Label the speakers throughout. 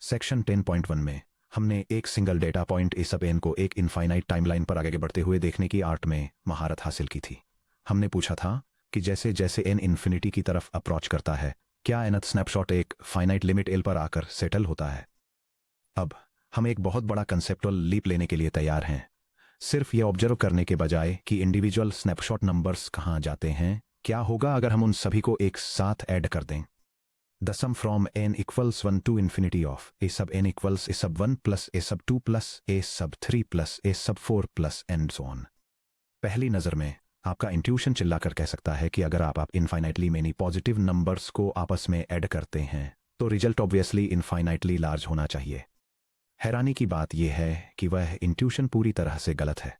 Speaker 1: Section 10.1 में हमने एक single data point A sub N को एक इनफाइनाइट टाइमलाइन पर आगे बढ़ते हुए देखने की आर्ट में महारत हासिल की थी। हमने पूछा था कि जैसे जैसे एन इन्फिनिटी की तरफ अप्रोच करता है, क्या एनथ स्नैपशॉट एक फाइनाइट लिमिट एल पर आकर सेटल होता है। अब हम एक बहुत बड़ा कंसेप्चुअल लीप लेने के लिए तैयार हैं। सिर्फ ये ऑब्जर्व करने के बजाय कि इंडिविजुअल स्नैपशॉट नंबर्स कहाँ जाते हैं, क्या होगा अगर हम उन सभी को एक साथ ऐड कर दें। The sum from n equals 1 to infinity of a sub n equals a sub 1 plus a sub 2 plus a sub 3 plus a sub 4 plus and so on। पहली नज़र में आपका इंट्यूशन चिल्लाकर कह सकता है कि अगर आप इनफाइनाइटली मेनी पॉजिटिव नंबर्स को आपस में ऐड करते हैं तो रिजल्ट ऑब्वियसली इनफाइनाइटली लार्ज होना चाहिए। हैरानी की बात यह है कि वह इंट्यूशन पूरी तरह से गलत है।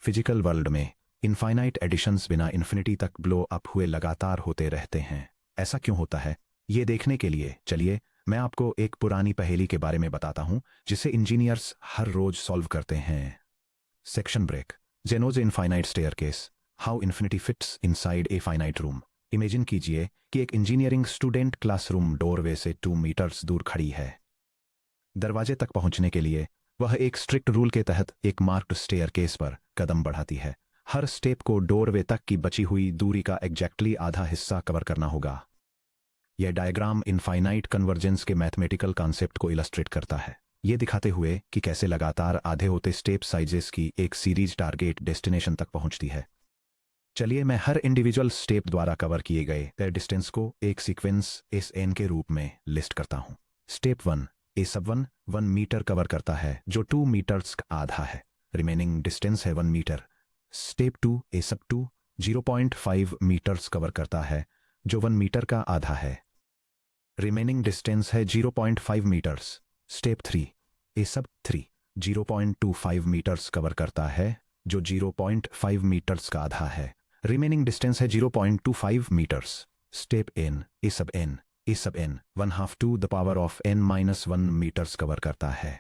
Speaker 1: फिजिकल वर्ल्ड में इनफाइनाइट एडिशंस बिना इन्फिनिटी तक ब्लो अप हुए लगातार होते रहते हैं। ऐसा क्यों होता है, ये देखने के लिए चलिए मैं आपको एक पुरानी पहेली के बारे में बताता हूं जिसे इंजीनियर्स हर रोज सॉल्व करते हैं। Section break. Zeno's infinite staircase, how infinity fits inside a finite room. Imagine कीजिए कि एक इंजीनियरिंग स्टूडेंट क्लासरूम डोरवे से 2 मीटर्स दूर खड़ी है। दरवाजे तक पहुंचने के लिए वह एक स्ट्रिक्ट रूल के तहत एक मार्क्ड स्टेयरकेस पर कदम बढ़ाती है। हर स्टेप को डोरवे तक की बची हुई दूरी का एग्जैक्टली आधा हिस्सा कवर करना होगा। यह डायग्राम इनफाइनाइट कन्वर्जेंस के मैथमेटिकल कॉन्सेप्ट को इलस्ट्रेट करता है, ये दिखाते हुए कि कैसे लगातार आधे होते स्टेप साइजेस की एक सीरीज टारगेट डेस्टिनेशन तक पहुंचती है। चलिए मैं हर इंडिविजुअल स्टेप द्वारा कवर किए गए डिस्टेंस को एक सीक्वेंस एस एन के रूप में लिस्ट करता हूं। स्टेप 1 ए सब 1 मीटर कवर करता है जो 2 मीटर्स का आधा है। रिमेनिंग डिस्टेंस है 1 मीटर। स्टेप 2 ए सब 2 0.5 मीटर्स कवर करता है जो 1 मीटर का आधा है। रिमेनिंग डिस्टेंस है 0.5 मीटर्स। स्टेप 3 ए सब 3 0.25 मीटर्स कवर करता है जो 0.5 मीटर्स का आधा है। रिमेनिंग डिस्टेंस है 0.25 metres. Step N A sub N 1/2 to the power of n-1 metres cover करता है।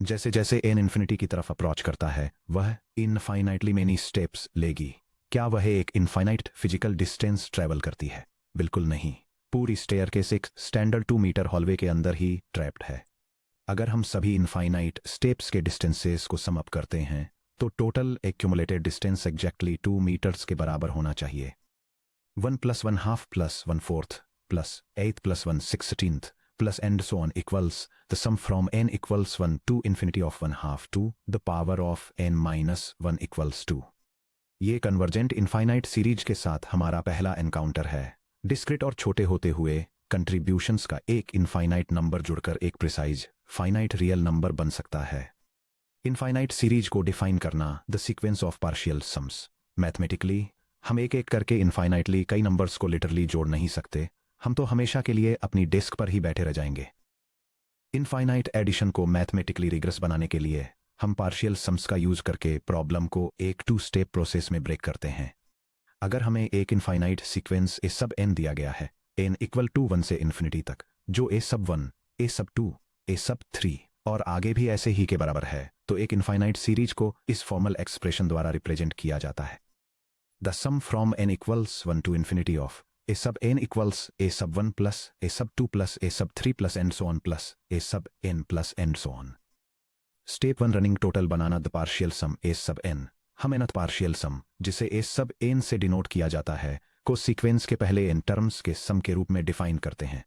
Speaker 1: जैसे जैसे एन इन्फिनिटी की तरफ अप्रोच करता है वह इनफाइनाइटली मेनी स्टेप्स लेगी। क्या वह एक इनफाइनाइट फिजिकल डिस्टेंस ट्रैवल करती है? बिल्कुल नहीं। पूरी स्टेयरकेस एक स्टैंडर्ड 2 मीटर हॉलवे के अंदर ही ट्रैप्ड है। अगर हम सभी इनफाइनाइट स्टेप्स के डिस्टेंसेस को सम अप करते हैं तो total accumulated distance exactly 2 metres के बराबर होना चाहिए। 1 + 1/2 + 1/4 + 8 + 1/16 plus and so on equals the sum from n equals 1 to infinity of 1/2 to the power of n-1 equals 2। ये कन्वर्जेंट इनफाइनाइट सीरीज के साथ हमारा पहला एनकाउंटर है। डिस्क्रीट और छोटे होते हुए कंट्रीब्यूशंस का एक इनफाइनाइट नंबर जुड़कर एक प्रिसाइज फाइनाइट रियल नंबर बन सकता है। इनफाइनाइट सीरीज को डिफाइन करना the sequence of partial sums. Mathematically हम एक एक करके इनफाइनाइटली कई नंबर्स को लिटरली जोड़ नहीं सकते। हम तो हमेशा के लिए अपनी डेस्क पर ही बैठे रह जाएंगे। इनफाइनाइट एडिशन को मैथमेटिकली रिग्रेस बनाने के लिए हम पार्शियल सम्स का यूज करके प्रॉब्लम को एक 2 स्टेप प्रोसेस में ब्रेक करते हैं। अगर हमें एक इनफाइनाइट सीक्वेंस ए सब एन दिया गया है, n = 1 से इन्फिनिटी तक, जो ए सब 1 ए सब 2 ए सब 3 और आगे भी ऐसे ही के बराबर है, तो एक इनफाइनाइट सीरीज को इस फॉर्मल एक्सप्रेशन द्वारा रिप्रेजेंट किया जाता है। The sum from n equals 1 to infinity of a sub n equals a sub 1 plus a sub 2 plus a sub 3 plus and so on plus a sub n plus and so on। Step 1 running total बनाना the partial sum a sub n। हम nth partial सम, जिसे ए sub n से denote किया जाता है, को sequence के पहले n टर्म्स के सम के रूप में डिफाइन करते हैं।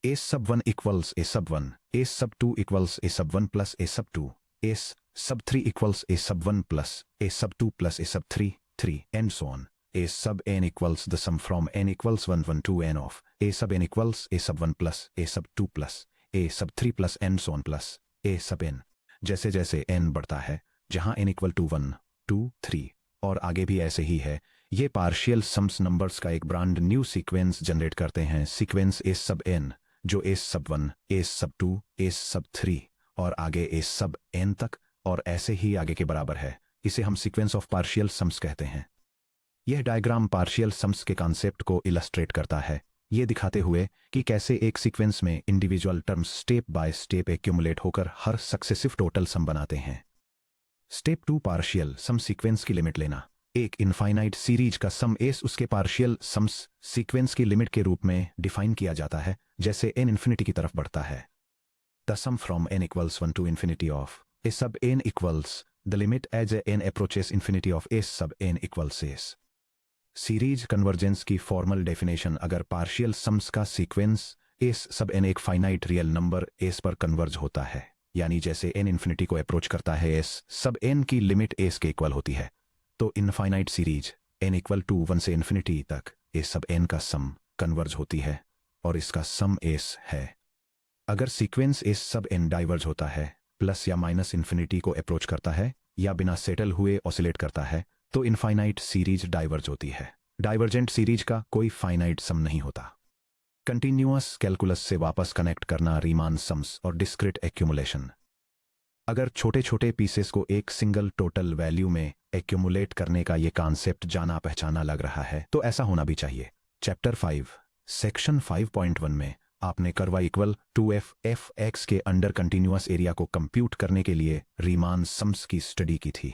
Speaker 1: ए सब 1 equals a sub 1, ए सब 2 equals a sub 1 plus a sub 2, ए सब 3 equals a sub 1 plus a sub 2 plus a sub 3 and so on। a sub n equals the sum from n equals 1 to n of a sub n equals a sub 1 plus a sub 2 plus a sub 3 plus and so on plus a sub n। जैसे जैसे n बढ़ता है, जहां n = 1 2 3 और आगे भी ऐसे ही है, ये पार्शियल सम्स नंबर्स का एक ब्रांड न्यू सीक्वेंस जनरेट करते हैं। सीक्वेंस ए सब n जो ए सब 1 ए सब 2 ए सब 3 और आगे ए सब n तक और ऐसे ही आगे के बराबर है। इसे हम सीक्वेंस ऑफ पार्शियल सम्स कहते हैं। यह डायग्राम पार्शियल सम्स के कॉन्सेप्ट को इलस्ट्रेट करता है, ये दिखाते हुए कि कैसे एक सीक्वेंस में individual terms step by step accumulate होकर हर सक्सेसिव टोटल सम बनाते हैं। स्टेप 2 पार्शियल सम सीक्वेंस की लिमिट लेना। एक इनफाइनाइट सीरीज का सम एस उसके पार्शियल सम्स सीक्वेंस की लिमिट के रूप में डिफाइन किया जाता है जैसे n इन्फिनिटी की तरफ बढ़ता है। The sum from n equals 1 to infinity of a sub n equals the limit as n approaches infinity of a sub n equals s. Series convergence की फॉर्मल डेफिनेशन अगर पार्शियल सम्स का sequence S sub N एक finite real number S पर converge होता है, यानी जैसे N infinity को अप्रोच करता है एस सब एन की लिमिट एस के इक्वल होती है, तो infinite series n equal to 1 से इन्फिनिटी तक एस सब एन का सम कन्वर्ज होती है और इसका सम एस है। अगर sequence S sub N diverge होता है, प्लस या माइनस इन्फिनिटी को अप्रोच करता है या बिना सेटल हुए ऑसिलेट करता है, तो इनफाइनाइट सीरीज डाइवर्ज होती है। डाइवर्जेंट सीरीज का कोई फाइनाइट सम नहीं होता। कंटिन्यूअस कैलकुलस से वापस कनेक्ट करना रीमान सम्स और डिस्क्रिट एक्यूमुलेशन। अगर छोटे छोटे पीसेस को एक सिंगल टोटल वैल्यू में एक्यूमुलेट करने का ये कॉन्सेप्ट जाना पहचाना लग रहा है, तो ऐसा होना भी चाहिए। चैप्टर 5 सेक्शन 5.1 में आपने कर्वा इक्वल टू एफ एक्स के अंडर कंटिन्यूअस एरिया को कंप्यूट करने के लिए रीमान सम्स की स्टडी की थी।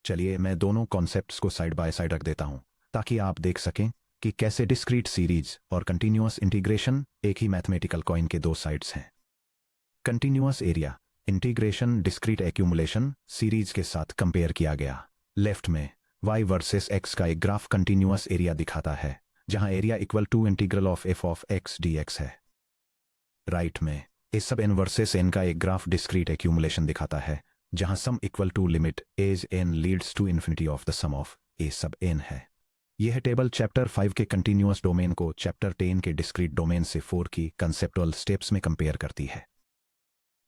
Speaker 1: चलिए मैं दोनों कॉन्सेप्ट्स को साइड बाय साइड रख देता हूं ताकि आप देख सकें कि कैसे डिस्क्रीट सीरीज और कंटिन्यूअस इंटीग्रेशन एक ही मैथमेटिकल कॉइन के दो साइड्स हैं। Continuous area integration discrete accumulation series के साथ कंपेयर किया गया। लेफ्ट में y वर्सेस x का एक ग्राफ कंटिन्यूअस एरिया दिखाता है, जहां area equal to integral of f of x dx है। राइट में a sub n versus n का एक ग्राफ डिस्क्रीट एक्यूमुलेशन दिखाता है, जहां sum equal to limit as n leads to infinity of the sum of a sub n है। यह table chapter 5 के कंटिन्यूअस डोमेन को चैप्टर 10 के डिस्क्रीट डोमेन से 4 की कंसेप्टुअल स्टेप्स में कंपेयर करती है।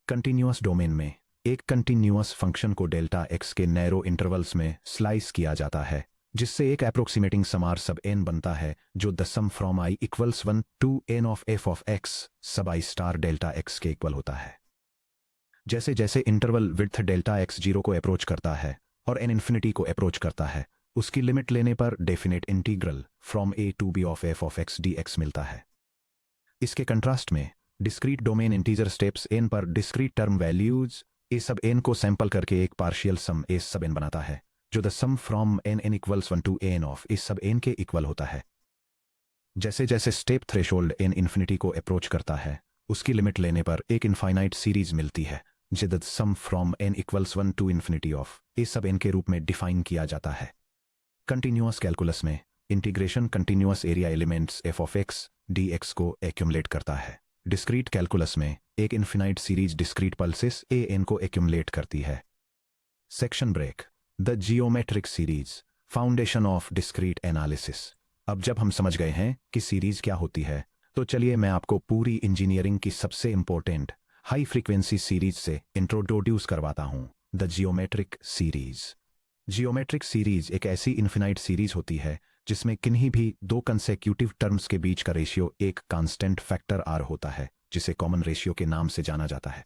Speaker 1: कंटिन्यूअस डोमेन में एक कंटिन्यूअस फंक्शन को डेल्टा x के नैरो इंटरवल्स में स्लाइस किया जाता है, जिससे एक approximating sum r sub n बनता है, जो the sum from i equals 1 to n of f of x sub i star delta x के इक्वल होता है। जैसे जैसे इंटरवल विड्थ डेल्टा x 0 को अप्रोच करता है और n इन्फिनिटी को अप्रोच करता है, उसकी लिमिट लेने पर definite integral from a to b of f of x dx मिलता है। इसके कंट्रास्ट में discrete domain integer steps n पर discrete term values a sub n को सैंपल करके एक partial sum a sub n बनाता है, जो the sum from n equals 1 to n of a sub n के इक्वल होता है। जैसे जैसे स्टेप थ्रेशोल्ड n इन्फिनिटी को अप्रोच करता है, उसकी लिमिट लेने पर एक इनफाइनाइट सीरीज मिलती है, जिसे the sum from n equals 1 to infinity of a sub n के रूप में डिफाइन किया जाता है। कंटिन्यूअस कैलकुलस में integration continuous area elements f of x dx को एक्यूमुलेट करता है। डिस्क्रीट कैलकुलस में एक infinite series discrete pulses a n को एक्यूमुलेट करती है। Section break the geometric series foundation of discrete analysis. अब जब हम समझ गए हैं कि सीरीज क्या होती है, तो चलिए मैं आपको पूरी इंजीनियरिंग की सबसे इंपॉर्टेंट हाई फ्रीक्वेंसी सीरीज से इंट्रोड्यूस करवाता हूं, the geometric series. Geometric series एक ऐसी इनफिनाइट सीरीज होती है जिसमें किन्हीं भी दो कंसेक्यूटिव टर्म्स के बीच का रेशियो एक कांस्टेंट फैक्टर r होता है, जिसे कॉमन रेशियो के नाम से जाना जाता है।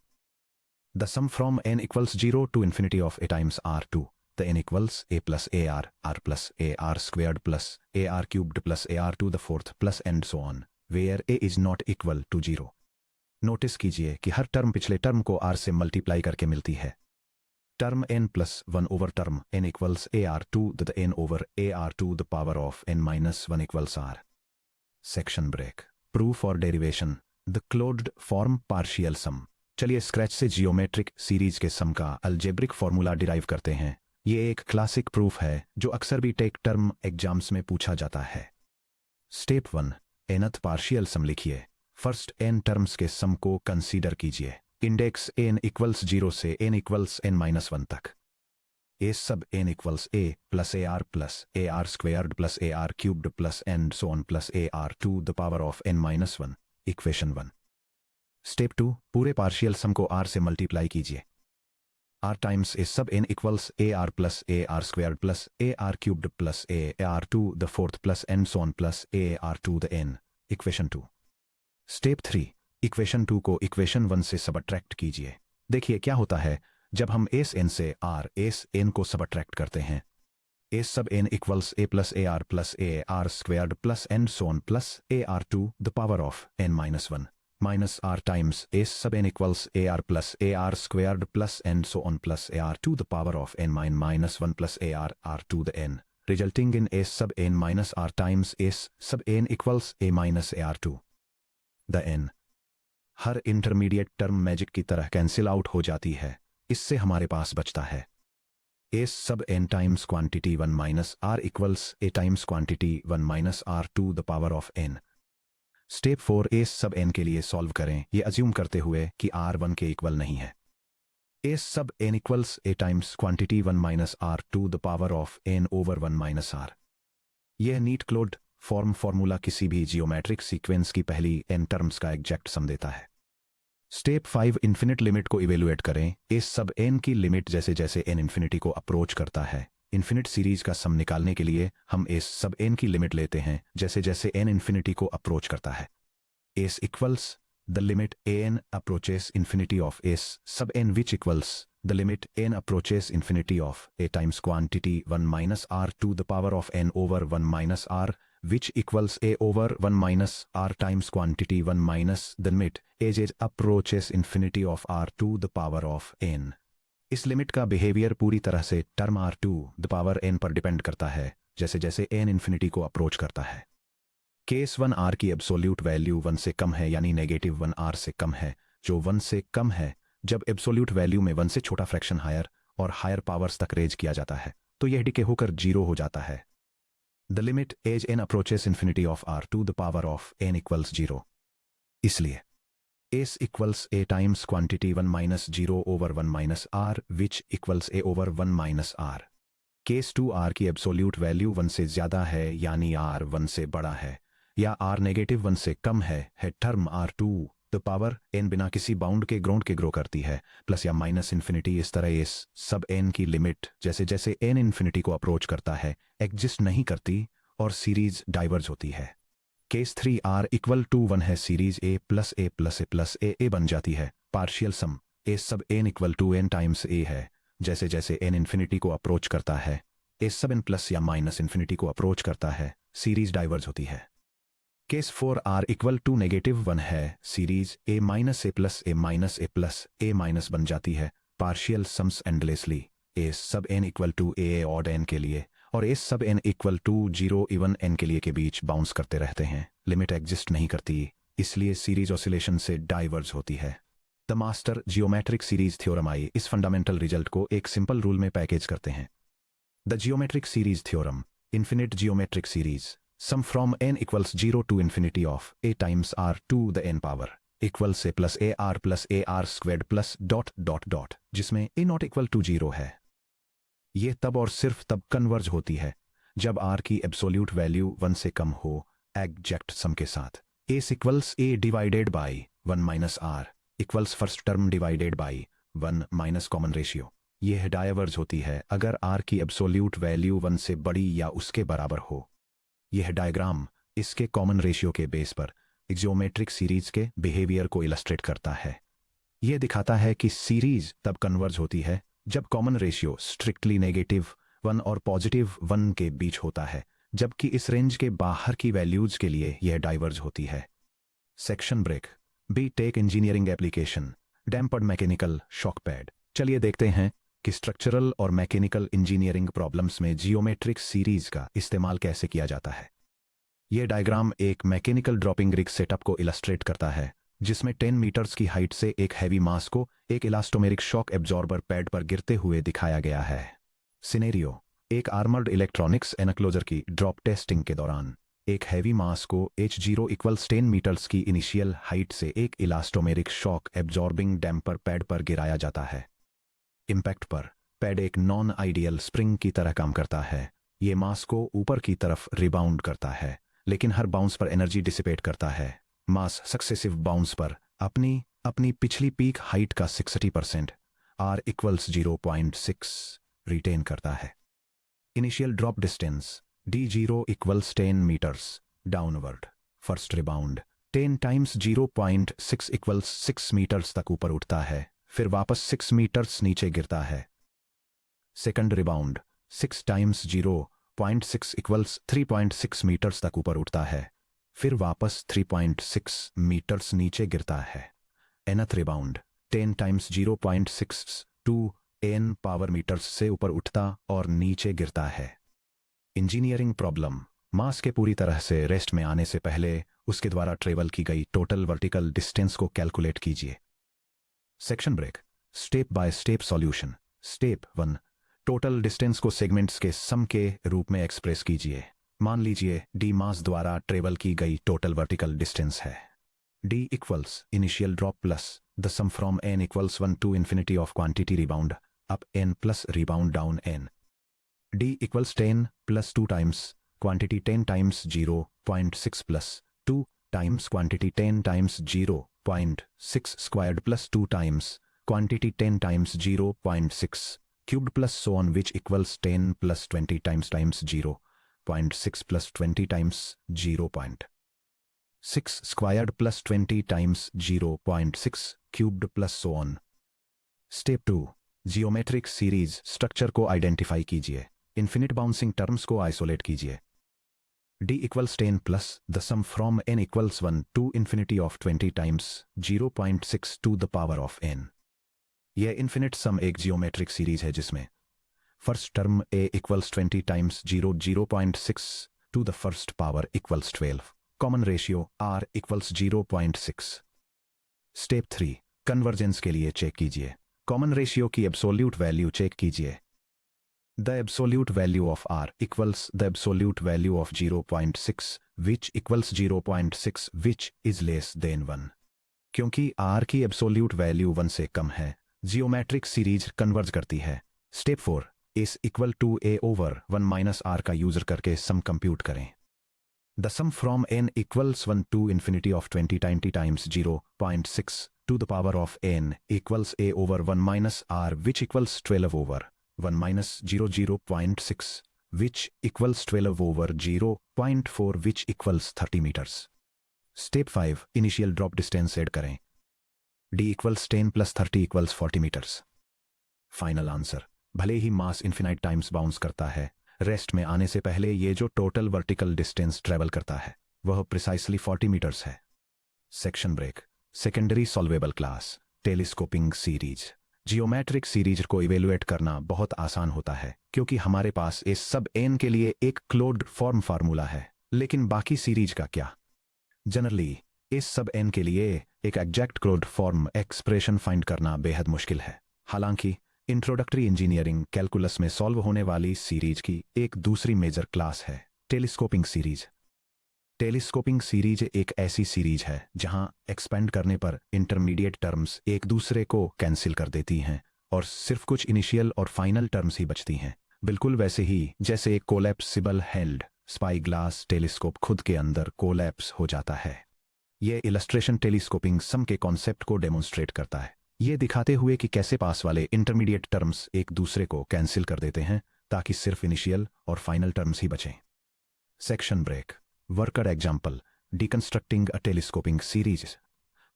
Speaker 1: The sum from n equals 0 to infinity of a times r2 the n equals a plus a r r plus a r squared plus a r cubed plus a r to the fourth plus and so on, where a is not equal to 0। Notice कीजिए कि हर term पिछले term को r से multiply करके मिलती है। Term n plus 1 over term n equals a r to the n over a r to the power of n minus 1 equals r। Section break proof और derivation the closed form partial sum. चलिए scratch से geometric series के सम का algebraic formula derive करते हैं। ये एक classic proof है जो अक्सर भी टेक टर्म एग्जाम्स में पूछा जाता है। स्टेप 1 nth पार्शियल सम लिखिए। फर्स्ट n टर्म्स के सम को कंसीडर कीजिए। इंडेक्स n इक्वल्स 0 से n इक्वल्स n माइनस 1 तक। A sub n equals a plus a r squared plus a r cubed plus and so on plus a r to the power of n minus 1, equation 1। Step 2 पूरे partial सम को r से multiply कीजिए। r times a sub n equals a r plus a r squared plus a r cubed plus a r to the fourth plus and so on plus a r to the n, equation 2। Step 3 equation 2 को equation 1 से subtract कीजिए। देखिए क्या होता है जब हम s n से आर एस एन को सबट्रैक्ट करते हैं। S sub n equals a plus a r squared plus and so on plus a r to the power of n minus 1 minus r times s sub n equals a r squared plus and so on plus a r to the power of n minus 1 plus a r to the n, resulting in S sub n minus r times s sub n equals a minus a r to the n। हर intermediate term magic की तरह cancel out हो जाती है। इससे हमारे पास बचता है a sub n times quantity 1 minus r equals a times quantity 1 minus r to the power of n। Step 4 a sub n के लिए सॉल्व करें, ये अज्यूम करते हुए कि r 1 के इक्वल नहीं है। a sub n equals a times quantity 1 minus r to the power of n over 1 minus r। यह नीट क्लोड फॉर्मूला किसी भी जियोमेट्रिक सीक्वेंस की पहली n टर्म्स का एग्जैक्ट सम देता है। स्टेप 5 इन्फिनिट लिमिट को इवेलुएट करें। इस सब n की लिमिट जैसे जैसे n इन्फिनिटी को अप्रोच करता है। इन्फिनिट सीरीज का सम निकालने के लिए हम इस सब n की लिमिट लेते हैं जैसे जैसे n इन्फिनिटी को अप्रोच करता है। s equals the limit an approaches infinity of s sub n which equals the limit n approaches infinity of a times quantity 1 minus r to the power of n over 1 minus r which equals a over 1 minus r times quantity 1 minus the limit as it approaches infinity of r to the power of n। इस limit का behaviour पूरी तरह से term r to the power n पर depend करता है जैसे जैसे n इन्फिनिटी को अप्रोच करता है। केस 1 r की एब्सोल्यूट वैल्यू 1 से कम है यानी नेगेटिव 1 r से कम है, जो 1 से कम है। जब एब्सोल्यूट वैल्यू में 1 से छोटा फ्रैक्शन हायर और हायर पावर्स तक रेज किया जाता है तो यह डिके होकर 0 हो जाता है। The limit as n approaches infinity of r to the power of n equals 0। इसलिए s equals a times quantity 1 minus 0 over 1 minus r which equals a over 1 minus r। Case 2 r की absolute value 1 से ज्यादा है यानी r 1 से बड़ा है या r नेगेटिव 1 से कम है term r to the power n बिना किसी बाउंड के ग्राउंड के ग्रो करती है प्लस या माइनस इन्फिनिटी। इस तरह इस सब n की लिमिट जैसे जैसे n इन्फिनिटी को अप्रोच करता है एग्जिस्ट नहीं करती और सीरीज डाइवर्ज होती है। केस 3 r इक्वल टू 1 है, series a plus a plus a plus a बन जाती है। Partial sum a sub n equal to n times a है। जैसे जैसे n इन्फिनिटी को अप्रोच करता है a सब n प्लस या माइनस इन्फिनिटी को अप्रोच करता है, सीरीज डाइवर्ज होती है। Case 4 r equal to negative 1 है, series a minus a plus a minus बन जाती है। Partial sums endlessly a sub n equal to a odd n के लिए और a sub n equal to 0 even n के लिए के बीच बाउंस करते रहते हैं। लिमिट एग्जिस्ट नहीं करती, इसलिए सीरीज ऑसिलेशन से डाइवर्ज होती है। The master geometric series theorem I is fundamental result को एक सिंपल रूल में पैकेज करते हैं। The geometric series theorem infinite geometric series sum from n equals 0 to infinity of a times r to the n power equals a plus ar squared plus dot dot dot, जिसमें a not equal to 0 है। यह तब और सिर्फ तब converge होती है जब r की एब्सोल्यूट वैल्यू 1 से कम हो एग्जैक्ट सम के साथ। a equals a divided by 1 minus r equals first term divided by 1 minus common ratio. यह डाइवर्ज होती है अगर r की एब्सोल्यूट वैल्यू 1 से बड़ी या उसके बराबर हो। यह डायग्राम इसके कॉमन रेशियो के बेस पर जियोमेट्रिक सीरीज के बिहेवियर को इलस्ट्रेट करता है। यह दिखाता है कि सीरीज तब कन्वर्ज होती है जब कॉमन रेशियो स्ट्रिक्टली नेगेटिव 1 और पॉजिटिव 1 के बीच होता है, जबकि इस रेंज के बाहर की वैल्यूज के लिए यह डाइवर्ज होती है। Section break. B tech engineering application damped mechanical shock pad. चलिए देखते हैं कि स्ट्रक्चरल और मैकेनिकल इंजीनियरिंग प्रॉब्लम्स में जियोमेट्रिक सीरीज का इस्तेमाल कैसे किया जाता है। यह डायग्राम एक मैकेनिकल ड्रॉपिंग रिग सेटअप को इलस्ट्रेट करता है जिसमें 10 मीटर्स की हाइट से एक हैवी मास को एक इलास्टोमेरिक शॉक एब्जॉर्बर पैड पर गिरते हुए दिखाया गया है। सिनेरियो: एक आर्मर्ड इलेक्ट्रॉनिक्स एनक्लोजर की ड्रॉप टेस्टिंग के दौरान एक हैवी मास को h0 इक्वल्स 10 मीटर्स की इनिशियल हाइट से एक elastomeric shock absorbing damper pad पर गिराया जाता है। इम्पैक्ट पर पैड एक नॉन आइडियल स्प्रिंग की तरह काम करता है। ये मास को ऊपर की तरफ रिबाउंड करता है, लेकिन हर बाउंस पर एनर्जी डिसिपेट करता है। मास सक्सेसिव बाउंस पर अपनी पिछली पीक हाइट का 60% r इक्वल्स 0.6 रिटेन करता है। Initial drop distance d0 equals 10 metres downward. First rebound 10 times 0.6 equals 6 metres तक ऊपर उठता है, फिर वापस 6 मीटर्स नीचे गिरता है। Second rebound 6 times 0.6 equals 3.6 metres तक ऊपर उठता है, फिर वापस 3.6 मीटर्स नीचे गिरता है। Nth rebound 10 times 0.62 n power metres से ऊपर उठता और नीचे गिरता है। इंजीनियरिंग प्रॉब्लम: मास के पूरी तरह से रेस्ट में आने से पहले उसके द्वारा ट्रेवल की गई टोटल वर्टिकल डिस्टेंस को कैलकुलेट कीजिए। Section break. Step by step solution. Step 1, total distance को सेगमेंट्स के सम के रूप में एक्सप्रेस कीजिए। मान लीजिए डी मास द्वारा ट्रेवल की गई टोटल वर्टिकल डिस्टेंस है। D equals initial drop plus the sum from n equals 1 to infinity of quantity rebound up n plus rebound down n. D equals 10 plus 2 times quantity 10 times 0.6 plus 2 times quantity 10 times 0.6 squared plus 2 times quantity 10 times 0.6 cubed plus so on, which equals 10 plus 20 times 0.6 plus 20 times 0.6 squared plus 20 times 0.6 cubed plus so on. Step 2, geometric series structure को identify कीजिए। Infinite bouncing terms को isolate कीजिए। d equals 10 plus the sum from n equals 1 to infinity of 20 times 0.6 to the power of n। यह infinite sum एक geometric series है जिसमें first term a equals 20 times 0.6 to the first power equals 12, common ratio r equals 0.6। Step 3, convergence के लिए check कीजिए। Common ratio की absolute value check कीजिए। The absolute value of r equals the absolute value of 0.6 which equals 0.6 which is less than 1। क्योंकि r की absolute value 1 से कम है, geometric series converge करती है। स्टेप 4, इस equal to a over 1 minus r का user करके सम कंप्यूट करें। The sum from n equals 1 to infinity of 20 times 0.6 to the power of n equals a over 1 minus r which equals 12 over 1 minus 0.6 which equals 12 over 0.4 which equals 30 metres. Step 5, initial drop distance add करें। d equals 10 plus 30 equals 40 metres. Final answer, भले ही मास infinite times bounce करता है, rest में आने से पहले ये जो टोटल वर्टिकल डिस्टेंस ट्रेवल करता है वह प्रिसाइसली 40 मीटर्स है। Section break. Secondary solvable class. Telescoping series. Geometric series को इवेलुएट करना बहुत आसान होता है क्योंकि हमारे पास इस सब n के लिए एक क्लोज्ड फॉर्म फार्मूला है। लेकिन बाकी सीरीज का क्या? जनरली इस सब n के लिए एक exact closed form expression find करना बेहद मुश्किल है। हालांकि इंट्रोडक्टरी इंजीनियरिंग कैलकुलस में सॉल्व होने वाली सीरीज की एक दूसरी मेजर क्लास है टेलीस्कोपिंग सीरीज। टेलीस्कोपिंग सीरीज एक ऐसी सीरीज है जहां एक्सपेंड करने पर इंटरमीडिएट टर्म्स एक दूसरे को कैंसिल कर देती हैं और सिर्फ कुछ इनिशियल और फाइनल टर्म्स ही बचती हैं, बिल्कुल वैसे ही जैसे एक collapsible held spy glass telescope खुद के अंदर कोलैप्स हो जाता है। यह इलस्ट्रेशन टेलीस्कोपिंग सम के कॉन्सेप्ट को डेमोन्स्ट्रेट करता है, ये दिखाते हुए कि कैसे पास वाले इंटरमीडिएट टर्म्स एक दूसरे को कैंसिल कर देते हैं ताकि सिर्फ इनिशियल और फाइनल टर्म्स ही बचें। Section break. Worked example, deconstructing a telescoping series.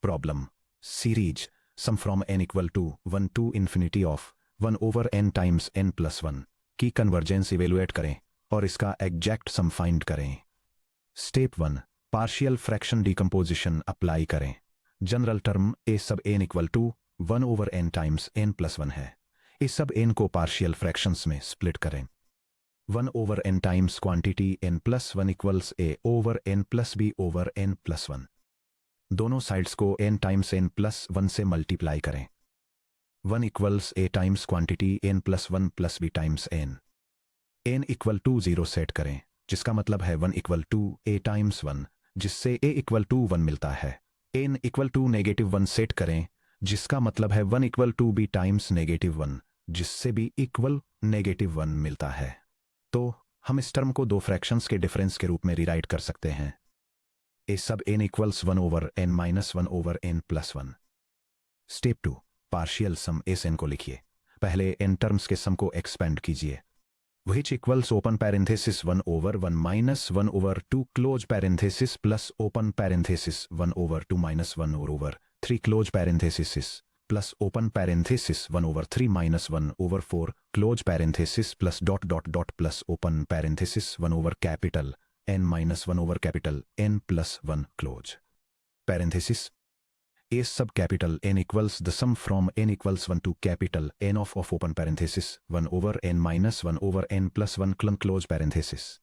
Speaker 1: Problem, series sum from n equal to 1 to infinity of 1 over n times n plus 1 की कन्वर्जेंस इवेलुएट करें और इसका एग्जैक्ट सम फाइंड करें। Step 1, partial fraction decomposition apply करें। General term a sub n equal to 1 over n times n plus 1 है। इस सब n को पार्शियल फ्रैक्शंस में स्प्लिट करें। 1 over n times quantity n plus 1 equals a over n plus b over n plus 1। दोनों sides को n times n plus 1 से multiply करें। 1 equals a times quantity n plus 1 plus b times n equal to 0 set करें, जिसका मतलब है 1 equal to a times 1, जिससे a equal to 1 मिलता है। n इक्वल टू -1 सेट करें, जिसका मतलब है 1 इक्वल टू b टाइम्स -1, जिससे b इक्वल -1 मिलता है। तो हम इस टर्म को दो फ्रैक्शंस के डिफरेंस के रूप में रिराइट कर सकते हैं। a sub n equals 1 over n minus 1 over n plus 1। Step 2, partial sum इस n को लिखिए। पहले n टर्म्स के सम को एक्सपेंड कीजिए। which equals open parenthesis 1 over 1 minus 1 over 2 close parenthesis plus open parenthesis 1 over 2 minus 1 over 3 close parenthesis plus open parenthesis 1 over 3 minus 1 over 4 close parenthesis plus dot plus open parenthesis 1 over capital N minus 1 over capital N plus 1 close parenthesis. A sub capital N equals the sum from N equals 1 to capital N of open parenthesis 1 over N minus 1 over N plus 1 close parenthesis.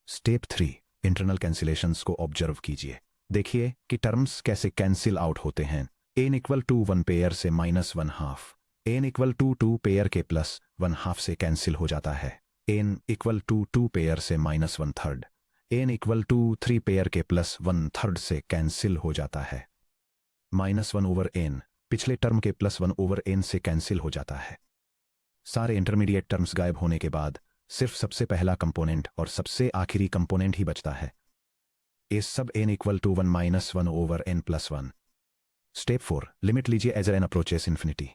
Speaker 1: Step 3, internal cancellations को observe कीजिए। देखिए कि terms कैसे cancel out होते हैं। n equal to 1 pair से -1/2, n equal to 2 pair के +1/2 से कैंसिल हो जाता है। n इक्वल टू 2 पेयर से -1/3, n इक्वल टू 3 पेयर के +1/3 से कैंसिल हो जाता है। -1/n पिछले टर्म के +1/n से कैंसिल हो जाता है। सारे इंटरमीडिएट टर्म्स गायब होने के बाद सिर्फ सबसे पहला कंपोनेंट और सबसे आखिरी कंपोनेंट ही बचता है। A sub n equal to 1 -1/n+1। Step 4, limit लीजिए as n approaches infinity.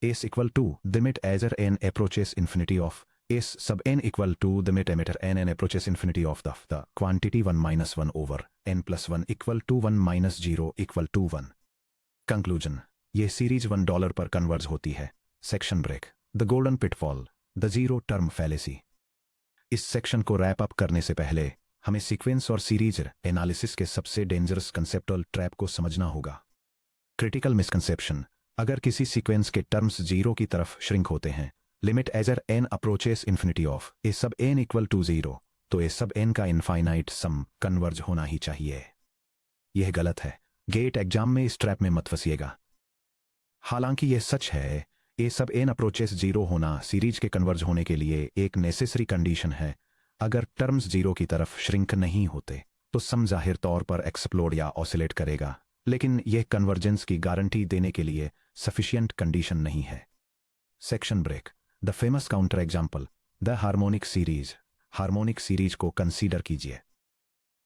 Speaker 1: S equal to the limit as n approaches infinity of S sub n equal to the limit ammeter n approaches infinity of the quantity 1 -1/n+1 equal to 1 -0 equal to 1। Conclusion, ये series $1 पर converge होती है। Section break, the golden pitfall, the zero term fallacy. इस section को wrap up करने से पहले हमें सीक्वेंस और सीरीज एनालिसिस के सबसे डेंजरस कंसेप्टुअल ट्रैप को समझना होगा। क्रिटिकल मिसकंसेप्शन, अगर किसी सीक्वेंस के टर्म्स जीरो की तरफ श्रिंक होते हैं, limit as n approaches infinity of a sub n equal to 0, तो ए सब n का इनफाइनाइट सम कन्वर्ज होना ही चाहिए। यह गलत है। गेट एग्जाम में इस ट्रैप में मत फंसिएगा। हालांकि यह सच है, ए सब n अप्रोचेस 0 होना सीरीज के कन्वर्ज होने के लिए एक नेसेसरी कंडीशन है। अगर टर्म्स 0 की तरफ श्रिंक नहीं होते तो सम जाहिर तौर पर एक्सप्लोड या ऑसिलेट करेगा, लेकिन यह कन्वर्जेंस की गारंटी देने के लिए सफिशिएंट कंडीशन नहीं है। Section break, the famous counter example, the harmonic series. Harmonic series को कंसीडर कीजिए।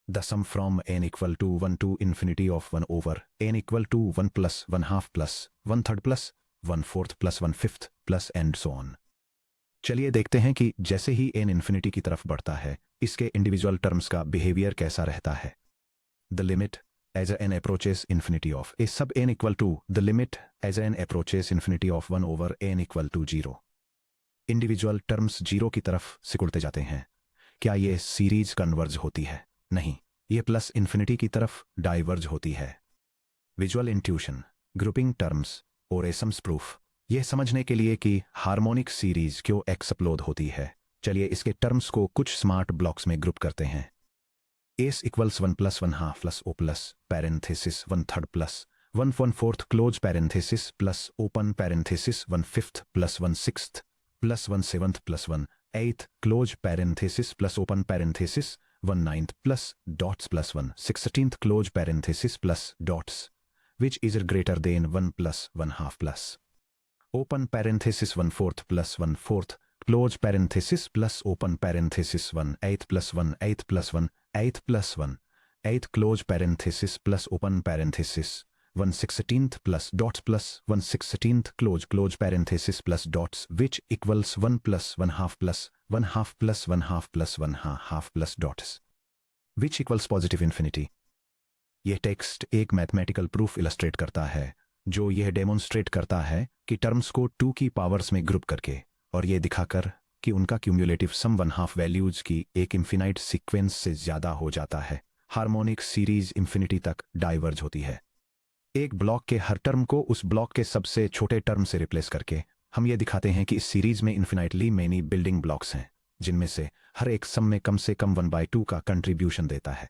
Speaker 1: The sum from n equal to 1 to infinity of 1 over n equal to 1 + 1/2 + 1/3 + 1/4 + 1/5 + and so on. चलिए देखते हैं कि जैसे ही n इन्फिनिटी की तरफ बढ़ता है, इसके इंडिविजुअल टर्म्स का बिहेवियर कैसा रहता है। The limit as n approaches infinity of a sub n equal to the limit as n approaches infinity of 1 over n equal to 0। Individual terms 0 की तरफ सिकुड़ते जाते हैं। क्या ये सीरीज कन्वर्ज होती है? नहीं, ये प्लस इन्फिनिटी की तरफ डाइवर्ज होती है। विजुअल इंट्यूशन, ग्रुपिंग टर्म्स और एसम्स प्रूफ। यह समझने के लिए कि हार्मोनिक सीरीज क्यों एक्सप्लोड होती है, चलिए इसके टर्म्स को कुछ स्मार्ट ब्लॉक्स में ग्रुप करते हैं। S equals 1 + 1/2 + o plus parenthesis 1/3 + 1/4 close parenthesis plus open parenthesis 1/5 + 1/6 + 1/7 + 1/8 close parenthesis plus open parenthesis 1/9 + dots + 1/16 close parenthesis plus dots, which is greater than 1 + 1/2 + open parenthesis 1/4 + 1/4 close parenthesis plus open parenthesis 1/8 + 1/8 + 1/8 + 1/8 close parenthesis plus open parenthesis 1/16 plus dots plus 1/16 close parenthesis plus dots, which equals 1 + 1/2 + 1/2 + 1/2 + 1/2 + dots, which equals positive infinity। यह text एक mathematical proof illustrate करता है जो यह demonstrate करता है कि terms को 2 की पावर्स में ग्रुप करके और यह दिखाकर कि उनका क्यूमुलेटिव सम 1/2 वैल्यूज की एक इंफिनाइट सीक्वेंस से ज्यादा हो जाता है, हार्मोनिक सीरीज इंफिनिटी तक डाइवर्ज होती है। एक ब्लॉक के हर टर्म को उस ब्लॉक के सबसे छोटे टर्म से रिप्लेस करके हम ये दिखाते हैं कि इस सीरीज में इन्फिनाइटली मेनी बिल्डिंग ब्लॉक्स हैं, जिनमें से हर एक सम में कम से कम 1/2 का कंट्रीब्यूशन देता है।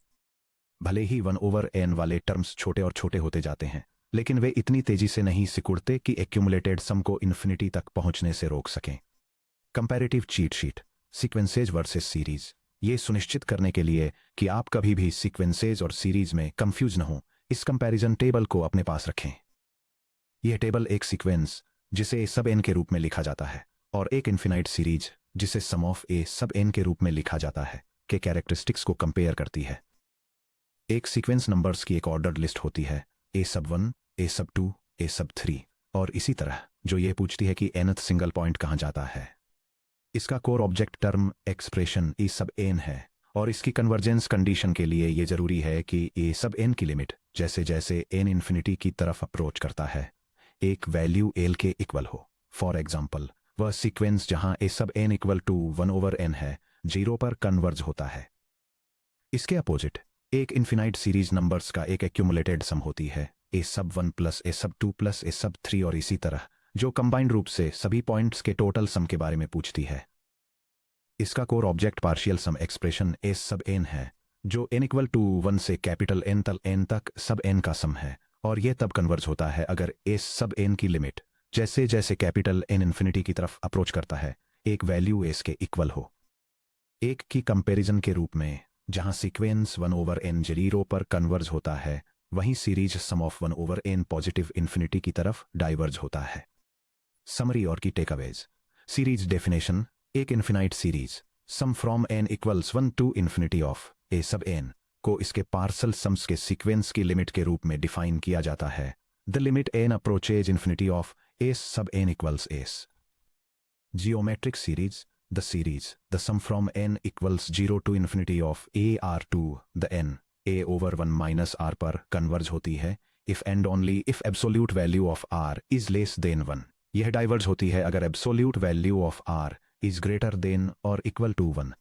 Speaker 1: भले ही 1 ओवर n वाले टर्म्स छोटे और छोटे होते जाते हैं, लेकिन वे इतनी तेजी से नहीं सिकुड़ते कि एक्यूमुलेटेड सम को इन्फिनिटी तक पहुंचने से रोक सकें। Comparative cheat sheet, sequences versus series. ये सुनिश्चित करने के लिए कि आप कभी भी सीक्वेंसेज और सीरीज में कंफ्यूज न हो, इस कंपैरिजन टेबल को अपने पास रखें। यह टेबल एक सीक्वेंस जिसे सब n के रूप में लिखा जाता है और एक इन्फिनाइट सीरीज जिसे सम ऑफ ए सब n के रूप में लिखा जाता है के कैरेक्टरिस्टिक्स को कंपेयर करती है। एक सीक्वेंस नंबर्स की एक ऑर्डर्ड लिस्ट होती है, ए सब 1, ए सब 2, ए सब 3 और इसी तरह, जो ये पूछती है कि nth सिंगल पॉइंट कहां जाता है। इसका core object term expression a sub n है और इसकी कन्वर्जेंस कंडीशन के लिए ये जरूरी है कि ए सब n की लिमिट जैसे जैसे n इन्फिनिटी की तरफ अप्रोच करता है, एक वैल्यू l के इक्वल हो। फॉर एग्जाम्पल, वह सीक्वेंस जहां a sub n equal to 1 over n है, 0 पर कन्वर्ज होता है। इसके अपोजिट एक इन्फिनाइट सीरीज नंबर्स का एक एक्यूमुलेटेड सम होती है, ए सब 1 + ए सब 2 + ए सब 3 और इसी तरह, जो कंबाइंड रूप से सभी पॉइंट्स के टोटल सम के बारे में पूछती है। इसका कोर ऑब्जेक्ट पार्शियल सम एक्सप्रेशन एस सब एन है, जो n इक्वल टू 1 से कैपिटल N तक सब n का सम है, और यह तब कन्वर्ज होता है अगर एस सब n की लिमिट जैसे जैसे कैपिटल N इन्फिनिटी की तरफ अप्रोच करता है एक वैल्यू एस के इक्वल हो। एक की कंपैरिजन के रूप में जहां सीक्वेंस 1/n 0 पर कन्वर्ज होता है, वहीं series sum of 1/n positive infinity की तरफ डाइवर्ज होता है। समरी और की टेकअवेज। सीरीज डेफिनेशन, एक infinite series sum from n equals 1 to infinity of a sub n को इसके पार्सल सम्स के सीक्वेंस की लिमिट के रूप में डिफाइन किया जाता है। The limit n approaches infinity of a sub n equals S. Geometric series, the series the sum from n equals 0 to infinity of a r to the n a/1 - r पर converge होती है if and only if absolute value of r is less than 1। यह diverge होती है अगर absolute value of r is greater than और equal to 1।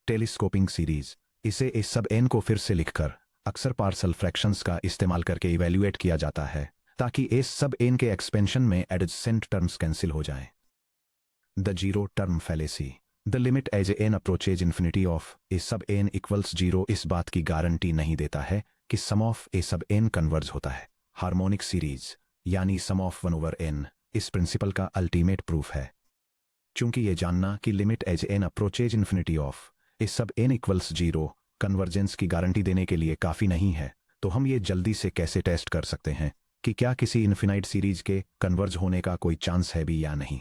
Speaker 1: Telescoping series, इसे इस सब n को फिर से लिखकर अक्सर पार्सल फ्रैक्शंस का इस्तेमाल करके इवैल्यूएट किया जाता है ताकि इस सब n के एक्सपेंशन में एडजेसेंट टर्म्स कैंसिल हो जाएं। The zero term fallacy, the limit as n approaches infinity of a sub n equals 0 इस बात की गारंटी नहीं देता है कि सम of a sub n converge होता है। हार्मोनिक सीरीज यानी सम ऑफ 1/n इस प्रिंसिपल का अल्टीमेट प्रूफ है। चूंकि ये जानना कि limit as n approaches infinity of a sub n equals 0 convergence की गारंटी देने के लिए काफ़ी नहीं है, तो हम ये जल्दी से कैसे टेस्ट कर सकते हैं कि क्या किसी इन्फिनाइट सीरीज के कन्वर्ज होने का कोई चांस है भी या नहीं।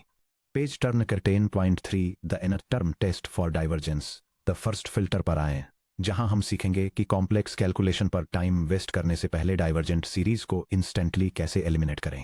Speaker 1: पेज टर्न कर 10.3 the nth term test for divergence the first filter पर आएं, जहां हम सीखेंगे कि कॉम्प्लेक्स कैलकुलेशन पर टाइम वेस्ट करने से पहले डाइवर्जेंट सीरीज को इंस्टेंटली कैसे एलिमिनेट करें।